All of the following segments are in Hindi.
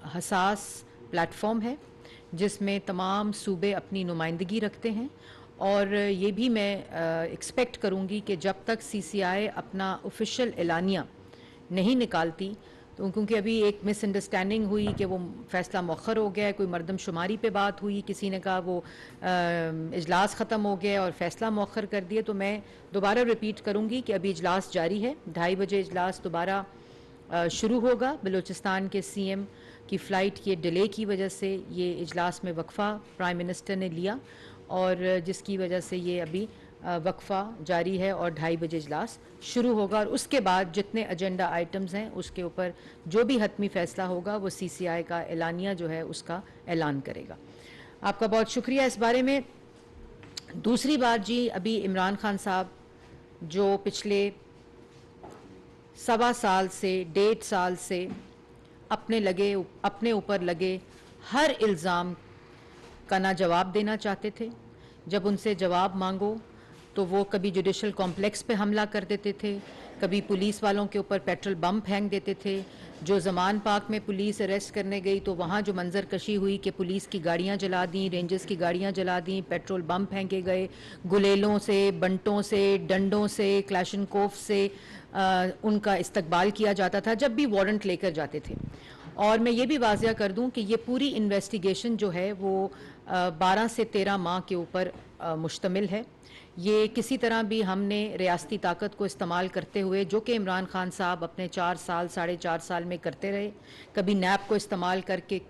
हसास प्लेटफॉर्म है जिसमें तमाम सूबे अपनी नुमाइंदगी रखते हैं, और ये भी मैं एक्सपेक्ट करूँगी कि जब तक CCI अपना ऑफिशियल एलानिया नहीं निकालती, तो क्योंकि अभी एक मिसअंडरस्टैंडिंग हुई कि वो फ़ैसला मौखर हो गया है, कोई मरदमशुमारी पे बात हुई, किसी ने कहा वो इजलास ख़त्म हो गया और फ़ैसला मौखर कर दिया। तो मैं दोबारा रिपीट करूँगी कि अभी इजलास जारी है, 2:30 बजे इजलास दोबारा शुरू होगा। बलूचिस्तान के CM की फ़्लाइट ये डिले की वजह से ये इजलास में वक्फ़ा प्राइम मिनिस्टर ने लिया, और जिसकी वजह से ये अभी वक्फ़ा जारी है और 2:30 बजे इजलास शुरू होगा। और उसके बाद जितने एजेंडा आइटम्स हैं उसके ऊपर जो भी हतमी फ़ैसला होगा वो CCI का एलानिया जो है उसका ऐलान करेगा। आपका बहुत शुक्रिया इस बारे में। दूसरी बात जी, अभी इमरान खान साहब जो पिछले 1.25 साल से 1.5 साल से अपने ऊपर लगे हर इल्ज़ाम का ना जवाब देना चाहते थे। जब उनसे जवाब मांगो तो वो कभी जुडिशल कॉम्प्लेक्स पे हमला कर देते थे, कभी पुलिस वालों के ऊपर पेट्रोल बम फेंक देते थे। जो ज़मान पार्क में पुलिस अरेस्ट करने गई तो वहाँ जो मंजर कशी हुई कि पुलिस की गाड़ियाँ जला दी, रेंजर्स की गाड़ियाँ जला दी, पेट्रोल बम फेंके गए, गुलेलों से, बंटों से, डंडों से, क्लाशनकोफ से उनका इस्तकबाल किया जाता था जब भी वारंट लेकर जाते थे। और मैं ये भी वाज़िया कर दूं कि ये पूरी इन्वेस्टिगेशन जो है वो 12 से 13 माह के ऊपर मुश्तमिल है। ये किसी तरह भी हमने रियासती ताकत को इस्तेमाल करते हुए, जो कि इमरान खान साहब अपने 4 साल 4.5 साल में करते रहे, कभी नैब को इस्तेमाल करके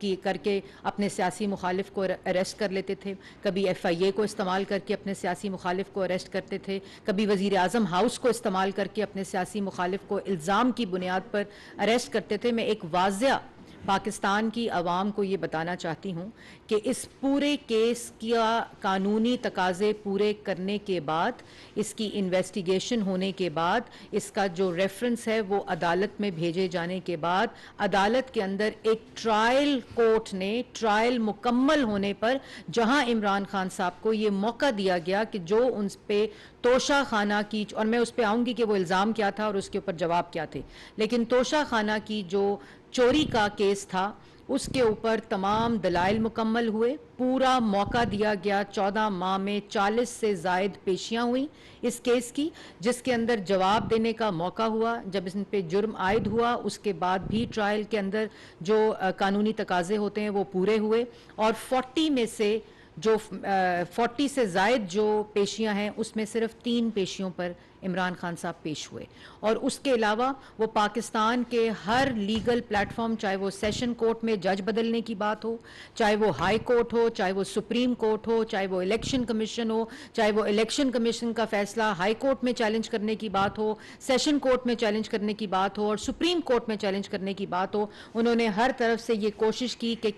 अपने सियासी मुखालिफ को अरेस्ट कर लेते थे, कभी FIA को इस्तेमाल करके अपने सियासी मुखालिफ को अरेस्ट करते थे, कभी वज़ीर आज़म हाउस को इस्तेमाल करके अपने सियासी मुखालिफ को इल्ज़ाम की बुनियाद पर अरेस्ट करते थे। मैं एक वाज़िया पाकिस्तान की आवाम को ये बताना चाहती हूँ कि इस पूरे केस का कानूनी तकाजे पूरे करने के बाद, इसकी इन्वेस्टिगेशन होने के बाद, इसका जो रेफरेंस है वो अदालत में भेजे जाने के बाद, अदालत के अंदर एक ट्रायल कोर्ट ने ट्रायल मुकम्मल होने पर जहां इमरान खान साहब को ये मौका दिया गया कि जो उन पे तोशा खाना की, और मैं उस पर आऊँगी कि वो इल्ज़ाम क्या था और उसके ऊपर जवाब क्या थे, लेकिन तोशा खाना की जो चोरी का केस था उसके ऊपर तमाम दलाइल मुकम्मल हुए, पूरा मौका दिया गया। 14 माह में 40 से ज़ायद पेशियां हुई इस केस की, जिसके अंदर जवाब देने का मौका हुआ। जब इन पे जुर्म आयद हुआ उसके बाद भी ट्रायल के अंदर जो कानूनी तकाजे होते हैं वो पूरे हुए, और 40 में से जो 40 से ज़ायद जो पेशियां हैं उसमें सिर्फ 3 पेशियों पर इमरान खान साहब पेश हुए। और उसके अलावा वो पाकिस्तान के हर लीगल प्लेटफॉर्म, चाहे वो सेशन कोर्ट में जज बदलने की बात हो, चाहे वो हाई कोर्ट हो, चाहे वो सुप्रीम कोर्ट हो, चाहे वो इलेक्शन कमीशन हो, चाहे वो इलेक्शन कमीशन का फैसला हाई कोर्ट में चैलेंज करने की बात हो, सेशन कोर्ट में चैलेंज करने की बात हो, और सुप्रीम कोर्ट में चैलेंज करने की बात हो, उन्होंने हर तरफ से ये कोशिश की कि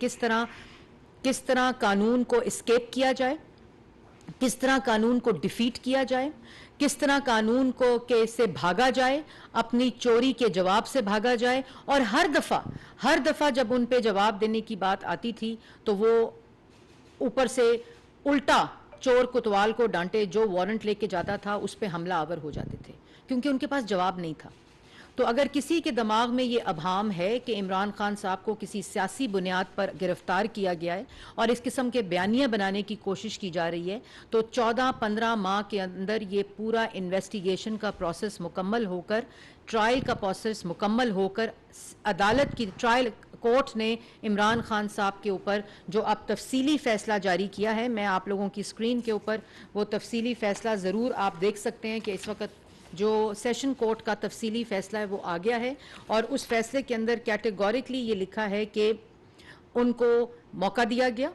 किस तरह कानून को एस्केप किया जाए, किस तरह कानून को डिफीट किया जाए, किस तरह कानून को के से भागा जाए, अपनी चोरी के जवाब से भागा जाए। और हर दफ़ा जब उन पे जवाब देने की बात आती थी तो वो ऊपर से उल्टा चोर कोतवाल को डांटे, जो वारंट लेके जाता था उस पे हमला आवर हो जाते थे, क्योंकि उनके पास जवाब नहीं था। तो अगर किसी के दिमाग में ये अभाम है कि इमरान खान साहब को किसी सियासी बुनियाद पर गिरफ्तार किया गया है और इस किस्म के बयानियाँ बनाने की कोशिश की जा रही है, तो 14-15 माह के अंदर ये पूरा इन्वेस्टिगेशन का प्रोसेस मुकम्मल होकर, ट्रायल का प्रोसेस मुकम्मल होकर, अदालत की ट्रायल कोर्ट ने इमरान खान साहब के ऊपर जो अब तफसीली फ़ैसला जारी किया है, मैं आप लोगों की स्क्रीन के ऊपर वो तफसीली फ़ैसला ज़रूर आप देख सकते हैं कि इस वक्त जो सेशन कोर्ट का तफसीली फ़ैसला है वो आ गया है। और उस फैसले के अंदर कैटेगोरिकली ये लिखा है कि उनको मौका दिया गया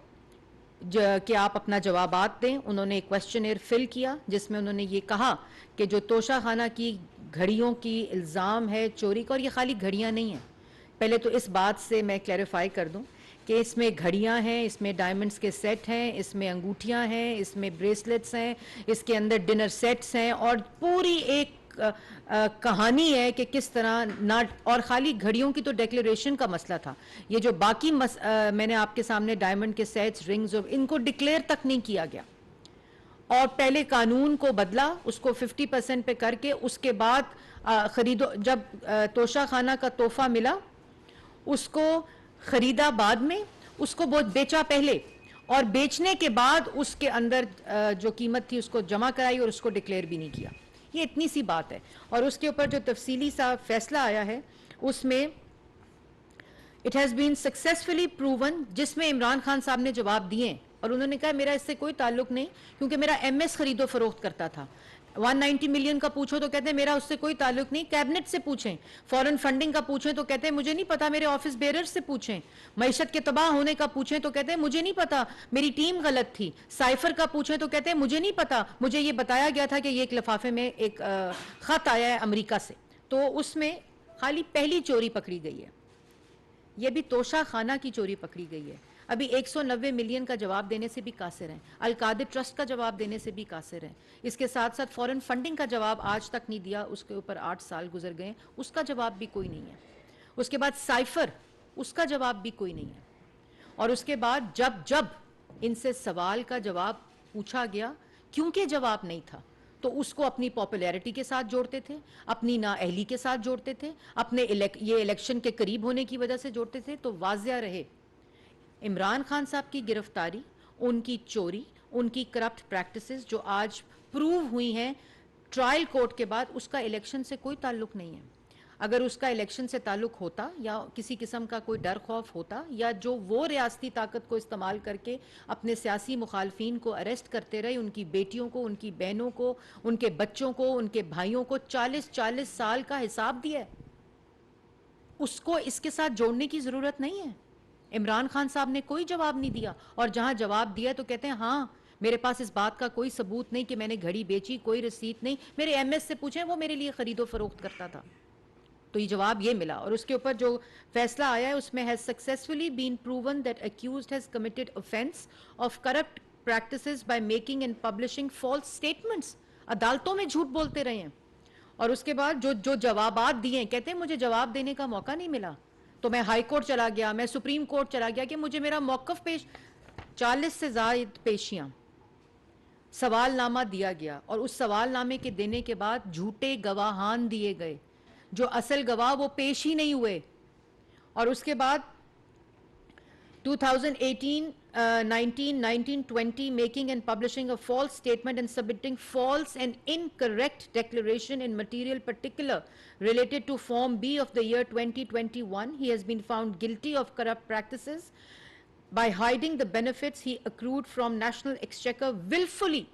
कि आप अपना जवाबात दें। उन्होंने एक क्वेश्चनर फिल किया जिसमें उन्होंने ये कहा कि जो तोशा खाना की घड़ियों की इल्ज़ाम है चोरी का, और ये खाली घड़ियाँ नहीं हैं, पहले तो इस बात से मैं क्लैरिफाई कर दूं कि इसमें घड़ियां हैं, इसमें डायमंड्स के सेट हैं, इसमें अंगूठियां हैं, इसमें ब्रेसलेट्स हैं, इसके अंदर डिनर सेट्स हैं, और पूरी एक कहानी है कि किस तरह ना, और खाली घड़ियों की तो डिक्लेरेशन का मसला था, ये जो बाकी मैंने आपके सामने डायमंड के सेट्स, रिंग्स, इनको डिक्लेयर तक नहीं किया गया। और पहले कानून को बदला, उसको 50% पे करके, उसके बाद जब तोशा खाना का तोहफा मिला उसको खरीदा बाद में, उसको बहुत बेचा पहले, और बेचने के बाद उसके अंदर जो कीमत थी उसको जमा कराई और उसको डिक्लेयर भी नहीं किया। ये इतनी सी बात है। और उसके ऊपर जो तफसीली सा फैसला आया है उसमें it has been successfully proven, जिसमें इमरान खान साहब ने जवाब दिए और उन्होंने कहा मेरा इससे कोई ताल्लुक नहीं, क्योंकि मेरा एमएस खरीदो फरोख्त करता था। 190 मिलियन का पूछो तो कहते हैं मेरा उससे कोई ताल्लुक नहीं, कैबिनेट से पूछें। फॉरेन फंडिंग का पूछें तो कहते हैं मुझे नहीं पता, मेरे ऑफिस बेरर्स से पूछें। मईशत के तबाह होने का पूछें तो कहते हैं मुझे नहीं पता, मेरी टीम गलत थी। साइफर का पूछें तो कहते हैं मुझे नहीं पता, मुझे ये बताया गया था कि ये एक लिफाफे में एक खत आया है अमेरिका से। तो उसमें खाली पहली चोरी पकड़ी गई है, ये भी तोशा खाना की चोरी पकड़ी गई है। अभी 190 मिलियन का जवाब देने से भी कासिर हैं, अल-कादिर ट्रस्ट का जवाब देने से भी कासिर हैं। इसके साथ साथ फॉरेन फंडिंग का जवाब आज तक नहीं दिया, उसके ऊपर 8 साल गुजर गए, उसका जवाब भी कोई नहीं है। उसके बाद साइफर, उसका जवाब भी कोई नहीं है। और उसके बाद जब जब इनसे सवाल का जवाब पूछा गया, क्योंकि जवाब नहीं था, तो उसको अपनी पॉपुलैरिटी के साथ जोड़ते थे, अपनी नाअहली के साथ जोड़ते थे, अपने ये इलेक्शन के करीब होने की वजह से जोड़ते थे। तो वाज़िया रहे, इमरान खान साहब की गिरफ्तारी, उनकी चोरी, उनकी करप्ट प्रैक्टिसेस जो आज प्रूव हुई हैं ट्रायल कोर्ट के बाद, उसका इलेक्शन से कोई ताल्लुक नहीं है। अगर उसका इलेक्शन से ताल्लुक होता या किसी किस्म का कोई डर खौफ होता, या जो वो रियासती ताकत को इस्तेमाल करके अपने सियासी मुखालफिन को अरेस्ट करते रहे, उनकी बेटियों को, उनकी बहनों को, उनके बच्चों को, उनके भाइयों को 40-40 साल का हिसाब दिया है, उसको इसके साथ जोड़ने की ज़रूरत नहीं है। इमरान खान साहब ने कोई जवाब नहीं दिया, और जहां जवाब दिया तो कहते हैं हाँ मेरे पास इस बात का कोई सबूत नहीं कि मैंने घड़ी बेची, कोई रसीद नहीं, मेरे एमएस से पूछें, वो मेरे लिए खरीदो फरोख्त करता था। तो ये जवाब ये मिला। और उसके ऊपर जो फैसला आया है उसमें has successfully been proven that accused has committed offence of corrupt practices by making and publishing false statements. अदालतों में झूठ बोलते रहे हैं। और उसके बाद जो जो जवाबात दिए, कहते हैं मुझे जवाब देने का मौका नहीं मिला, तो मैं हाई कोर्ट चला गया, मैं सुप्रीम कोर्ट चला गया कि मुझे मेरा मौकफ पेश, 40 से ज़ायद पेशियां, सवालनामा दिया गया, और उस सवालनामे के देने के बाद झूठे गवाहान दिए गए, जो असल गवाह वो पेश ही नहीं हुए। और उसके बाद 2018, 19, 19, 20 making and publishing a false statement and submitting false and incorrect declaration in material particular related to Form B of the year 2021. He has been found guilty of corrupt practices by hiding the benefits he accrued from National Exchequer willfully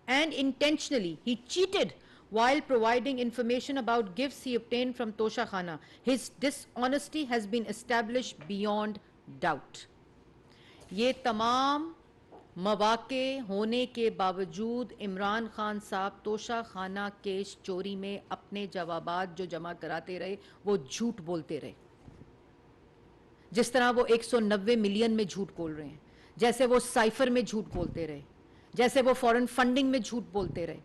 and intentionally. He cheated while providing information about gifts he obtained from Tosha Khana. His dishonesty has been established beyond doubt. ये तमाम मवाके होने के बावजूद इमरान खान साहब तोशा खाना केस चोरी में अपने जवाबात जो जमा कराते रहे वो झूठ बोलते रहे। जिस तरह वो 190 मिलियन में झूठ बोल रहे हैं, जैसे वो साइफर में झूठ बोलते रहे, जैसे वो फॉरेन फंडिंग में झूठ बोलते रहे।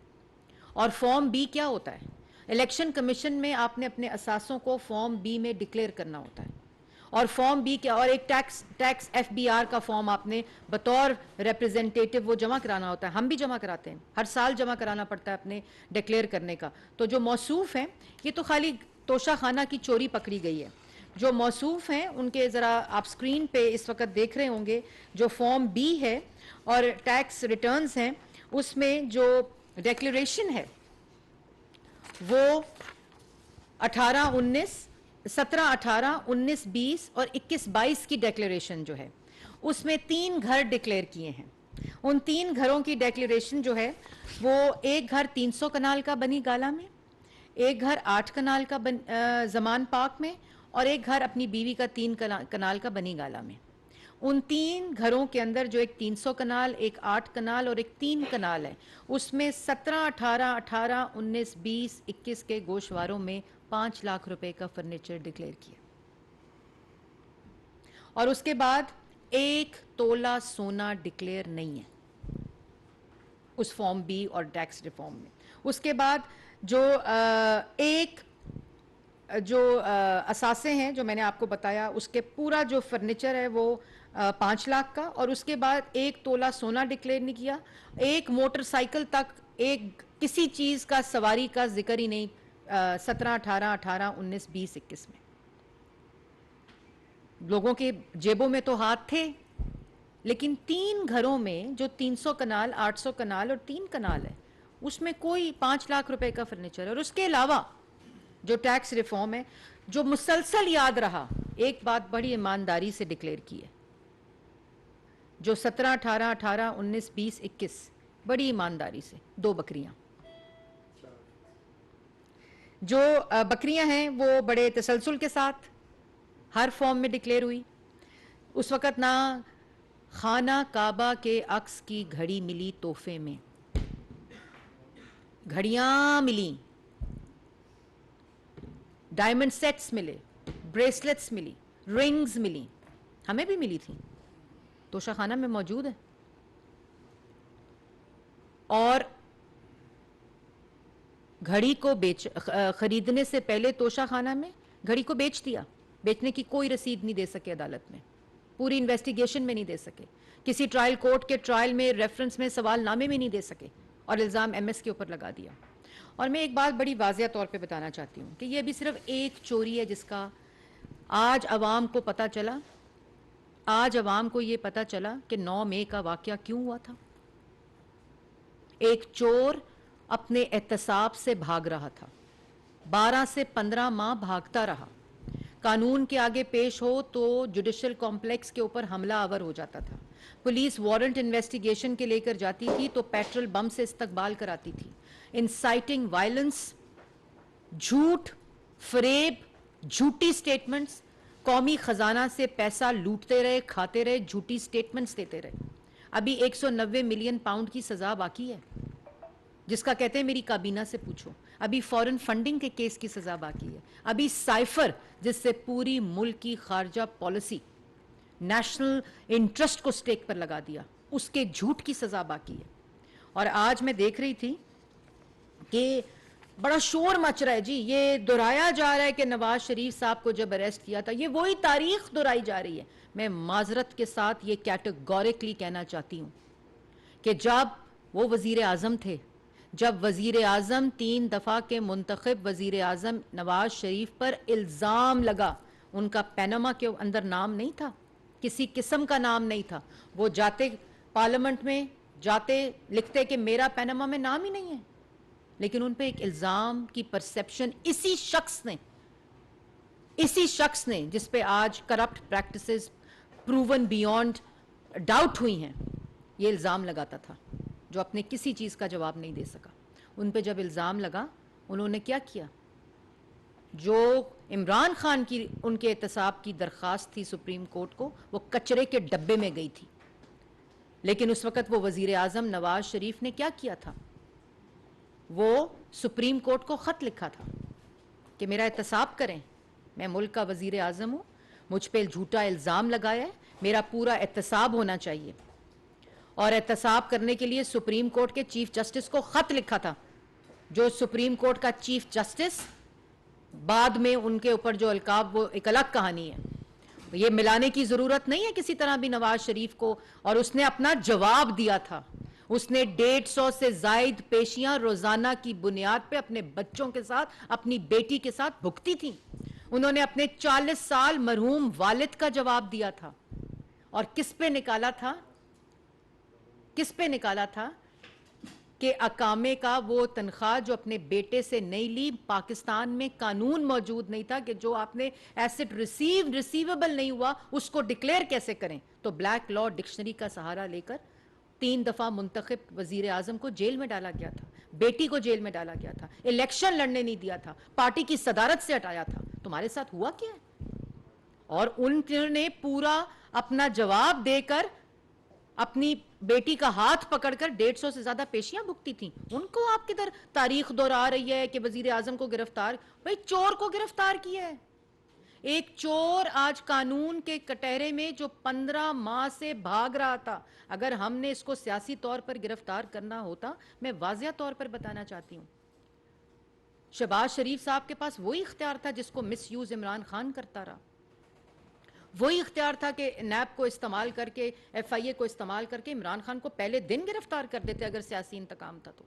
और फॉर्म बी क्या होता है? इलेक्शन कमीशन में आपने अपने असासों को फॉर्म बी में डिक्लेयर करना होता है। और फॉर्म बी क्या, और एक टैक्स एफबीआर का फॉर्म आपने बतौर रिप्रेजेंटेटिव वो जमा कराना होता है। हम भी जमा कराते हैं, हर साल जमा कराना पड़ता है अपने डिक्लेयर करने का। तो जो मौसूफ हैं, ये तो खाली तोशा खाना की चोरी पकड़ी गई है। जो मौसूफ हैं उनके ज़रा आप स्क्रीन पे इस वक्त देख रहे होंगे, जो फॉर्म बी है और टैक्स रिटर्न्स हैं, उसमें जो डिक्लेरेशन है वो 18-19, 17-18, 19-20 और 21-22 की डिक्लेरेशन जो है उसमें 3 घर डिक्लेयर किए हैं। उन 3 घरों की डिक्लेरेशन जो है वो एक घर 300 कनाल का बनी गाला में, एक घर 8 कनाल का जमान पार्क में, और एक घर अपनी बीवी का 3 कनाल का बनी गाला में। उन 3 घरों के अंदर जो एक 300 कनाल, एक 8 कनाल और एक 3 कनाल है, उसमें 17-18, 18, 19, 20, 21 के गोशवारों में 5 लाख रुपए का फर्नीचर डिक्लेयर किया। और उसके बाद 1 तोला सोना डिक्लेयर नहीं है उस फॉर्म बी और टैक्स रिफॉर्म में। उसके बाद जो असासे हैं जो मैंने आपको बताया, उसके पूरा जो फर्नीचर है वो 5 लाख का, और उसके बाद 1 तोला सोना डिक्लेयर नहीं किया, एक मोटरसाइकिल तक, एक किसी चीज का सवारी का जिक्र ही नहीं 17, 18, 18, 19, 20, 21 में। लोगों के जेबों में तो हाथ थे, लेकिन 3 घरों में जो 300 कनाल, 800 कनाल और 3 कनाल है, उसमें कोई 5 लाख रुपए का फर्नीचर है। और उसके अलावा जो टैक्स रिफॉर्म है, जो मुसलसल याद रहा, एक बात बड़ी ईमानदारी से डिक्लेयर की है, जो 17, 18, 18, 19, 20, 21 बड़ी ईमानदारी से 2 बकरियां, जो बकरियां हैं वो बड़े तसलसल के साथ हर फॉर्म में डिक्लेयर हुई। उस वक़्त ना खाना काबा के अक्स की घड़ी मिली तोहफे में, घड़ियां मिली, डायमंड सेट्स मिले, ब्रेसलेट्स मिली, रिंग्स मिली, हमें भी मिली थी, तोशा खाना में मौजूद है। और घड़ी को खरीदने से पहले तोशा खाना में घड़ी को बेच दिया। बेचने की कोई रसीद नहीं दे सके अदालत में, पूरी इन्वेस्टिगेशन में नहीं दे सके, किसी ट्रायल कोर्ट के ट्रायल में रेफरेंस में सवालनामे में नहीं दे सके, और इल्ज़ाम एमएस के ऊपर लगा दिया। और मैं एक बात बड़ी वाज़िया तौर पे बताना चाहती हूँ कि ये अभी सिर्फ एक चोरी है जिसका आज अवाम को पता चला। आज अवाम को ये पता चला कि 9 मई का वाक़या क्यों हुआ था। एक चोर अपने एहतसाब से भाग रहा था, 12 से 15 माह भागता रहा, कानून के आगे पेश हो तो जुडिशल कॉम्प्लेक्स के ऊपर हमला आवर हो जाता था, पुलिस वारंट इन्वेस्टिगेशन के लेकर जाती थी तो पेट्रोल बम से इस्तकबाल कराती थी, इंसाइटिंग वायलेंस, झूठ, फरेब, झूठी स्टेटमेंट्स, कौमी खजाना से पैसा लूटते रहे, खाते रहे, झूठी स्टेटमेंट्स देते रहे। अभी 190 मिलियन पाउंड की सजा बाकी है, जिसका कहते हैं मेरी काबीना से पूछो। अभी फॉरेन फंडिंग के केस की सजा बाकी है। अभी साइफर, जिससे पूरी मुल्क की खारजा पॉलिसी, नेशनल इंटरेस्ट को स्टेक पर लगा दिया, उसके झूठ की सजा बाकी है। और आज मैं देख रही थी कि बड़ा शोर मच रहा है जी, ये दोहराया जा रहा है कि नवाज शरीफ साहब को जब अरेस्ट किया था, ये वही तारीख दोहराई जा रही है। मैं माजरत के साथ ये कैटेगोरिकली कहना चाहती हूं कि जब वो वजीर आजम थे, जब वजीर आजम 3 दफा के मुंतखब वजीर आजम नवाज शरीफ पर इल्जाम लगा, उनका पैनामा के अंदर नाम नहीं था, किसी किस्म का नाम नहीं था। वो जाते पार्लियामेंट में जाते लिखते कि मेरा पैनामा में नाम ही नहीं है, लेकिन उन पे एक इल्जाम की परसेप्शन इसी शख्स ने जिस पे आज corrupt practices proven beyond doubt हुई हैं, ये इल्जाम लगाता था, जो अपने किसी चीज का जवाब नहीं दे सका। उन पे जब इल्जाम लगा, उन्होंने क्या किया? जो इमरान खान की उनके एहतसाब की दरखास्त थी सुप्रीम कोर्ट को, वो कचरे के डब्बे में गई थी। लेकिन उस वक्त वो वजीर आजम नवाज शरीफ ने क्या किया था? वो सुप्रीम कोर्ट को खत लिखा था कि मेरा एहतसाब करें, मैं मुल्क का वजीर आजम हूं, मुझ पे झूठा इल्जाम लगाया है, मेरा पूरा एहतसाब होना चाहिए। और एहतसाब करने के लिए सुप्रीम कोर्ट के चीफ जस्टिस को खत लिखा था, जो सुप्रीम कोर्ट का चीफ जस्टिस बाद में उनके ऊपर जो अलकाब, वो एक अलग कहानी है, ये मिलाने की जरूरत नहीं है किसी तरह भी नवाज शरीफ को। और उसने अपना जवाब दिया था, उसने 150 से जायद पेशियां रोजाना की बुनियाद पे अपने बच्चों के साथ, अपनी बेटी के साथ भुगती थी। उन्होंने अपने 40 साल मरहूम वालिद का जवाब दिया था। और किस पे निकाला था कि अकामे का वो तनख्वाह जो अपने बेटे से नहीं ली, पाकिस्तान में कानून मौजूद नहीं था कि जो आपने एसेट रिसीवेबल नहीं हुआ उसको डिक्लेयर कैसे करें। तो ब्लैक लॉ डिक्शनरी का सहारा लेकर 3 दफा मुंतखब वजीर आजम को जेल में डाला गया था, बेटी को जेल में डाला गया था, इलेक्शन लड़ने नहीं दिया था, पार्टी की सदारत से हटाया था। तुम्हारे साथ हुआ क्या है? और उन्होंने पूरा अपना जवाब देकर अपनी बेटी का हाथ पकड़कर 150 से ज्यादा पेशियां भुगती थी। उनको आप किधर तारीख दोहरा रही है कि वजीर आजम को गिरफ्तार? भाई चोर को गिरफ्तार किया है। एक चोर आज कानून के कटहरे में जो 15 माह से भाग रहा था, अगर हमने इसको सियासी तौर पर गिरफ्तार करना होता, मैं वाजिया तौर पर बताना चाहती हूं, शहबाज शरीफ साहब के पास वही इख्तियार था जिसको मिस यूज इमरान खान करता रहा। वही इख्तियार था कि नैब को इस्तेमाल करके, FIA को इस्तेमाल करके इमरान खान को पहले दिन गिरफ्तार कर देते अगर सियासी इंतकाम था तो,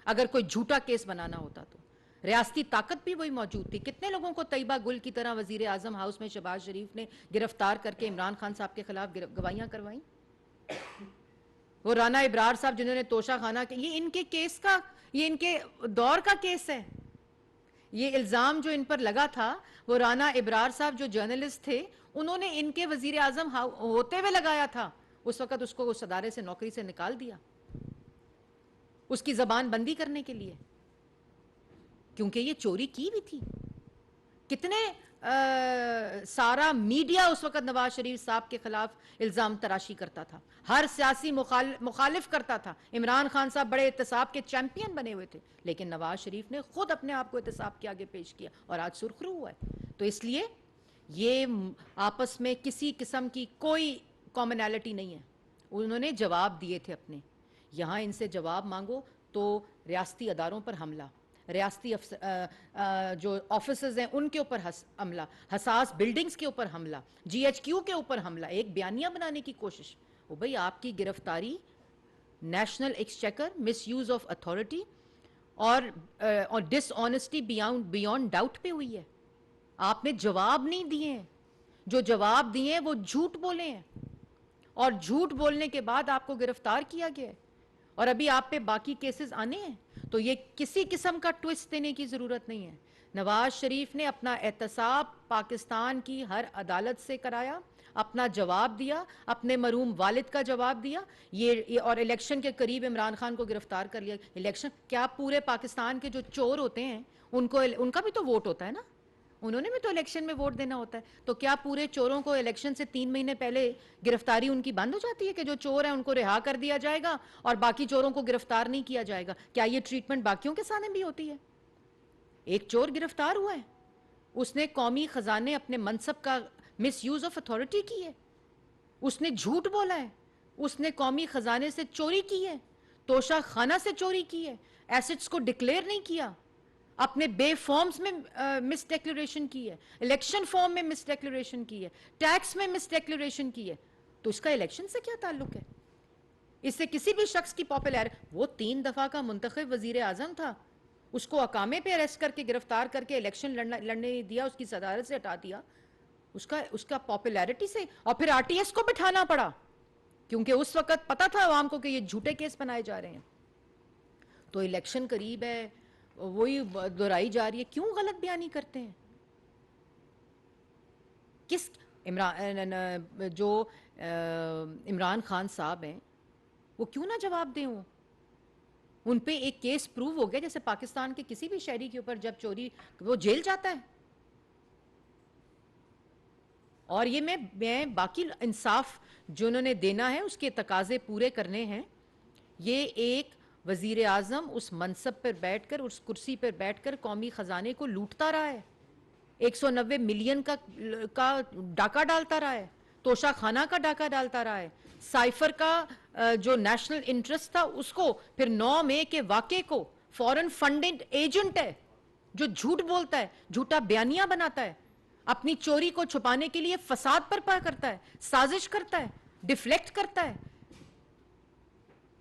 अगर कोई झूठा केस बनाना होता तो। रियासती ताकत भी वही मौजूद थी। कितने लोगों को तैयबा गुल की तरह वजीर आजम हाउस में शहबाज शरीफ ने गिरफ्तार करके इमरान खान साहब के खिलाफ गवाहियां करवाई। वो राना इब्रार साहब जिन्होंने तोशा खाना के, ये इनके केस का, ये इनके दौर का केस है। ये इल्जाम जो इन पर लगा था, वो राना इब्रार साहब जो जर्नलिस्ट थे, उन्होंने इनके वजीर आजम होते हुए लगाया था। उस वक्त उसको उस अदारे से नौकरी से निकाल दिया, उसकी जबान बंदी करने के लिए, क्योंकि ये चोरी की भी थी। कितने सारा मीडिया उस वक्त नवाज शरीफ साहब के खिलाफ इल्जाम तराशी करता था, हर सियासी मुखालिफ करता था। इमरान खान साहब बड़े एहतसाब के चैंपियन बने हुए थे, लेकिन नवाज शरीफ ने खुद अपने आप को एहतसाब के आगे पेश किया और आज सुर्खरू हुआ है। तो इसलिए ये आपस में किसी किस्म की कोई कॉमनैलिटी नहीं है। उन्होंने जवाब दिए थे अपने, यहाँ इनसे जवाब मांगो तो रियासती अदारों पर हमला, रियासती जो ऑफिसर्स हैं उनके ऊपर हमला, हसास बिल्डिंग्स के ऊपर हमला, GHQ के ऊपर हमला, एक बयानिया बनाने की कोशिश। वो भाई आपकी गिरफ्तारी national exchequer, miss use of authority और डिसऑनेस्टी बियॉन्ड डाउट पे हुई है। आपने जवाब नहीं दिए हैं, जो जवाब दिए हैं वो झूठ बोले हैं, और झूठ बोलने के बाद आपको गिरफ्तार किया गया है, और अभी आप पे बाकी केसेस आने हैं। तो ये किसी किस्म का ट्विस्ट देने की जरूरत नहीं है। नवाज शरीफ ने अपना एहतसाब पाकिस्तान की हर अदालत से कराया, अपना जवाब दिया, अपने मरूम वालिद का जवाब दिया। ये और इलेक्शन के करीब इमरान खान को गिरफ्तार कर लिया। इलेक्शन क्या, पूरे पाकिस्तान के जो चोर होते हैं उनका भी तो वोट होता है ना, उन्होंने भी तो इलेक्शन में वोट देना होता है। तो क्या पूरे चोरों को इलेक्शन से 3 महीने पहले गिरफ्तारी उनकी बंद हो जाती है कि जो चोर है उनको रिहा कर दिया जाएगा और बाकी चोरों को गिरफ्तार नहीं किया जाएगा? क्या ये ट्रीटमेंट बाकियों के सामने भी होती है? एक चोर गिरफ्तार हुआ है, उसने कौमी खजाने अपने मनसब का मिस यूज ऑफ अथॉरिटी की है, उसने झूठ बोला है, उसने कौमी खजाने से चोरी की है, तोशा खाना से चोरी की है, एसेट्स को डिक्लेयर नहीं किया, अपने बे फॉर्म्स में मिस डिक्लेरेशन की है, इलेक्शन फॉर्म में मिस डिक्लेरेशन की है, टैक्स में मिस डिक्लेरेशन की है। तो इसका इलेक्शन से क्या ताल्लुक है? इससे किसी भी शख्स की पॉपुलैरिटी, वो 3 दफा का मुंतखब वजीर आजम था, उसको अकामे पे अरेस्ट करके गिरफ्तार करके इलेक्शन लड़ने नहीं दिया, उसकी सदारत से हटा दिया, उसका पॉपुलैरिटी से। और फिर RTS को बिठाना पड़ा, क्योंकि उस वक्त पता था आवाम को कि ये झूठे केस बनाए जा रहे हैं। तो इलेक्शन करीब है, वही दोहराई जा रही है, क्यों गलत बयानी करते हैं? किस इमरान खान साहब हैं, वो क्यों ना जवाब दें? उन पे एक केस प्रूव हो गया, जैसे पाकिस्तान के किसी भी शहरी के ऊपर जब चोरी, वो जेल जाता है। और ये मैं बाकी इंसाफ जो उन्होंने देना है उसके तकाजे पूरे करने हैं। ये एक वजीर आजम उस मनसब पर बैठकर, उस कुर्सी पर बैठकर कौमी खजाने को लूटता रहा है, 190 मिलियन का डाका डालता रहा है, तोशा खाना का डाका डालता रहा है, साइफर का जो नेशनल इंटरेस्ट था उसको, फिर 9 मई के वाक़े को फॉरेन फंडेड एजेंट है जो झूठ बोलता है, झूठा बयानिया बनाता है, अपनी चोरी को छुपाने के लिए फसाद बर्पा करता है, साजिश करता है, डिफ्लेक्ट करता है,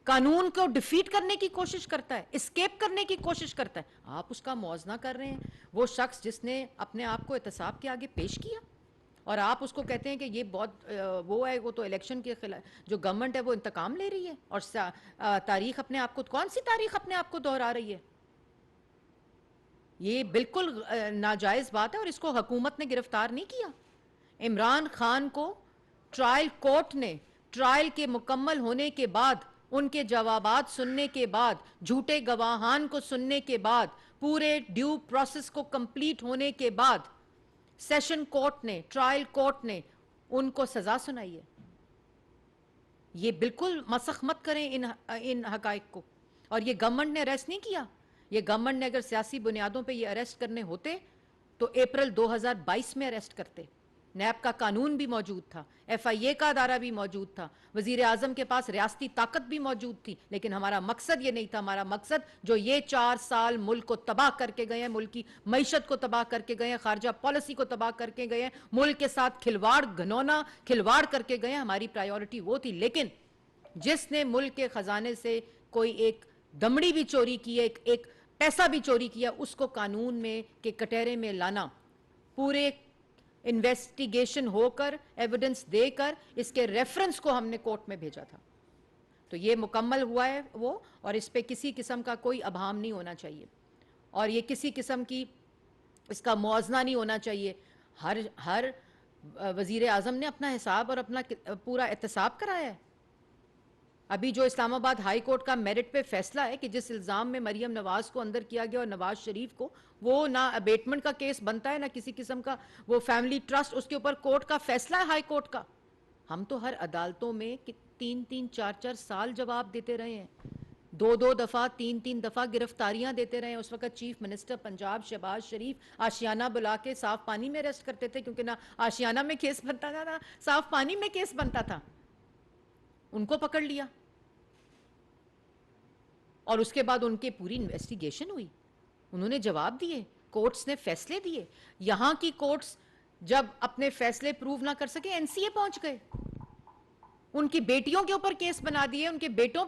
कानून को डिफीट करने की कोशिश करता है, एस्केप करने की कोशिश करता है। आप उसका मुआवजा कर रहे हैं, वो शख्स जिसने अपने आप को एहतसाब के आगे पेश किया, और आप उसको कहते हैं कि ये बहुत वो है, वो तो इलेक्शन के खिलाफ, जो गवर्नमेंट है वो इंतकाम ले रही है, और तारीख अपने आप को, कौन सी तारीख अपने आप को दोहरा रही है? ये बिल्कुल नाजायज बात है, और इसको हुकूमत ने गिरफ्तार नहीं किया। इमरान खान को ट्रायल कोर्ट ने, ट्रायल के मुकम्मल होने के बाद, उनके जवाबात सुनने के बाद, झूठे गवाहान को सुनने के बाद, पूरे ड्यू प्रोसेस को कंप्लीट होने के बाद, सेशन कोर्ट ने, ट्रायल कोर्ट ने उनको सजा सुनाई है। ये बिल्कुल मसख मत करें इन हकाइक को। और ये गवर्नमेंट ने अरेस्ट नहीं किया। ये गवर्नमेंट ने अगर सियासी बुनियादों पे ये अरेस्ट करने होते तो अप्रैल 2022 में अरेस्ट करते। नैब का कानून भी मौजूद था, FIA का अदारा भी मौजूद था, वजीर आजम के पास रियासती ताकत भी मौजूद थी, लेकिन हमारा मकसद ये नहीं था। हमारा मकसद जो ये 4 साल मुल्क को तबाह करके गए हैं, मुल्क की मईशत को तबाह करके गए हैं, खारजा पॉलिसी को तबाह करके गए हैं, मुल्क के साथ खिलवाड़, घनौना खिलवाड़ करके गए हैं, हमारी प्रायोरिटी वो थी। लेकिन जिसने मुल्क के खजाने से कोई एक दमड़ी भी चोरी की है, एक पैसा भी चोरी किया, उसको कानून में के कटहरे में लाना, पूरे इन्वेस्टिगेशन होकर, एविडेंस देकर, इसके रेफरेंस को हमने कोर्ट में भेजा था। तो ये मुकम्मल हुआ है वो, और इस पे किसी किस्म का कोई अभाम नहीं होना चाहिए, और ये किसी किस्म की इसका मुआवजा नहीं होना चाहिए। हर वजीर आजम ने अपना हिसाब और अपना पूरा एहतसाब कराया है। अभी जो इस्लामाबाद हाई कोर्ट का मेरिट पे फैसला है कि जिस इल्ज़ाम में मरियम नवाज को अंदर किया गया और नवाज शरीफ को, वो ना अबेटमेंट का केस बनता है ना किसी किस्म का वो फैमिली ट्रस्ट, उसके ऊपर कोर्ट का फैसला है हाई कोर्ट का। हम तो हर अदालतों में 3-3, 4-4 साल जवाब देते रहे हैं, 2-2 दफ़ा, 3-3 दफ़ा गिरफ्तारियां देते रहे हैं। उस वक्त चीफ मिनिस्टर पंजाब शहबाज शरीफ आशियाना बुला के साफ पानी में अरेस्ट करते थे, क्योंकि ना आशियाना में केस बनता था ना साफ पानी में केस बनता था। उनको पकड़ लिया और उसके बाद उनकी पूरी इन्वेस्टिगेशन हुई, उन्होंने जवाब दिए, कोर्ट्स ने फैसले दिए। यहां की कोर्ट्स जब अपने फैसले प्रूव ना कर सके, एनसीए पहुंच गए, उनकी बेटियों के ऊपर केस बना दिए, उनके बेटों